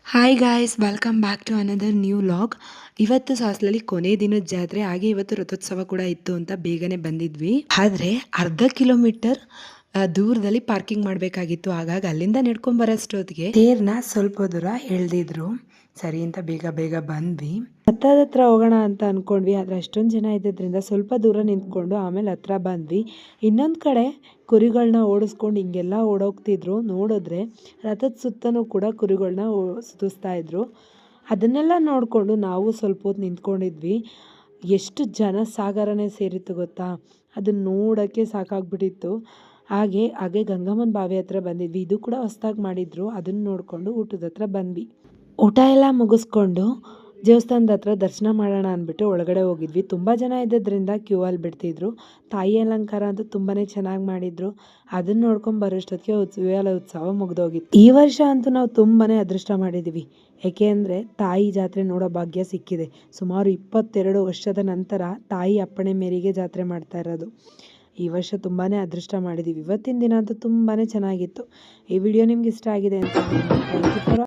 Hi guys, welcome back to another new vlog. ಇವತ್ತು ಸಾಸ್ಲಲ್ಲಿ ಕೊನೆ ದಿನದ ಜಾತ್ರೆ, ಹಾಗೆ ಇವತ್ತು ರಥೋತ್ಸವ ಕೂಡ ಇತ್ತು ಅಂತ ಬೇಗನೆ ಬಂದಿದ್ವಿ. ಆದರೆ ಅರ್ಧ ಕಿಲೋಮೀಟರ್ ದೂರದಲ್ಲಿ ಪಾರ್ಕಿಂಗ್ ಮಾಡಬೇಕಾಗಿತ್ತು. ಹಾಗಾಗಿ ಅಲ್ಲಿಂದ ನಡ್ಕೊಂಡ್ ಬರೋಷ್ಟೊತ್ತಿಗೆ ತೇರ್ನ ಸ್ವಲ್ಪ ದೂರ ಎಳ್ದಿದ್ರು. ಸರಿ ಅಂತ ಬೇಗ ಬೇಗ ಬಂದ್ವಿ. ಹತ್ತದ ಹತ್ರ ಹೋಗೋಣ ಅಂತ ಅನ್ಕೊಂಡ್ವಿ, ಆದ್ರೆ ಅಷ್ಟೊಂದು ಜನ ಇದ್ದಿದ್ರಿಂದ ಸ್ವಲ್ಪ ದೂರ ನಿಂತ್ಕೊಂಡು ಆಮೇಲೆ ಹತ್ರ ಬಂದ್ವಿ. ಇನ್ನೊಂದು ಕಡೆ ಕುರಿಗಳನ್ನ ಓಡಿಸ್ಕೊಂಡು ಹಿಂಗೆಲ್ಲ ಓಡೋಗ್ತಿದ್ರು. ನೋಡಿದ್ರೆ ರಥದ ಸುತ್ತನೂ ಕೂಡ ಕುರಿಗಳನ್ನ ಸುತ್ತಿಸ್ತಾ ಇದ್ರು. ಅದನ್ನೆಲ್ಲ ನೋಡಿಕೊಂಡು ನಾವು ಸ್ವಲ್ಪ ಹೊತ್ತು ನಿಂತ್ಕೊಂಡಿದ್ವಿ. ಎಷ್ಟು ಜನ ಸಾಗರನೇ ಸೇರಿತ್ತು ಗೊತ್ತಾ, ಅದನ್ನ ನೋಡೋಕ್ಕೆ ಸಾಕಾಗ್ಬಿಟ್ಟಿತ್ತು. ಹಾಗೆ ಗಂಗಮ್ಮನ ಬಾವಿ ಹತ್ರ ಬಂದಿದ್ವಿ. ಇದು ಕೂಡ ಹೊಸ್ದಾಗಿ ಮಾಡಿದ್ರು. ಅದನ್ನ ನೋಡಿಕೊಂಡು ಊಟದ ಹತ್ರ ಬಂದ್ವಿ. ಊಟ ಎಲ್ಲ ಮುಗಿಸ್ಕೊಂಡು ದೇವಸ್ಥಾನದ ಹತ್ರ ದರ್ಶನ ಮಾಡೋಣ ಅಂದ್ಬಿಟ್ಟು ಒಳಗಡೆ ಹೋಗಿದ್ವಿ. ತುಂಬ ಜನ ಇದ್ದಿದ್ದರಿಂದ ಕ್ಯೂ ಅಲ್ಲಿ ಬಿಡ್ತಿದ್ರು. ತಾಯಿ ಅಲಂಕಾರ ಅಂತೂ ತುಂಬಾ ಚೆನ್ನಾಗಿ ಮಾಡಿದ್ರು. ಅದನ್ನ ನೋಡ್ಕೊಂಡು ಬರೋಷ್ಟೊತ್ತಿಗೆ ಉಯ್ಯಾಲೆ ಉತ್ಸವ ಮುಗಿದೋಗಿತ್ತು. ಈ ವರ್ಷ ಅಂತೂ ನಾವು ತುಂಬಾ ಅದೃಷ್ಟ ಮಾಡಿದ್ದೀವಿ. ಏಕೆ ಅಂದರೆ ತಾಯಿ ಜಾತ್ರೆ ನೋಡೋ ಭಾಗ್ಯ ಸಿಕ್ಕಿದೆ. ಸುಮಾರು 22 ವರ್ಷದ ನಂತರ ತಾಯಿ ಅಪ್ಪಣೆ ಮೇರೆಗೆ ಜಾತ್ರೆ ಮಾಡ್ತಾ ಇರೋದು. ಈ ವರ್ಷ ತುಂಬಾ ಅದೃಷ್ಟ ಮಾಡಿದ್ದೀವಿ. ಇವತ್ತಿನ ದಿನ ಅಂತೂ ತುಂಬಾ ಚೆನ್ನಾಗಿತ್ತು. ಈ ವಿಡಿಯೋ ನಿಮ್ಗೆ ಇಷ್ಟ ಆಗಿದೆ ಅಂತ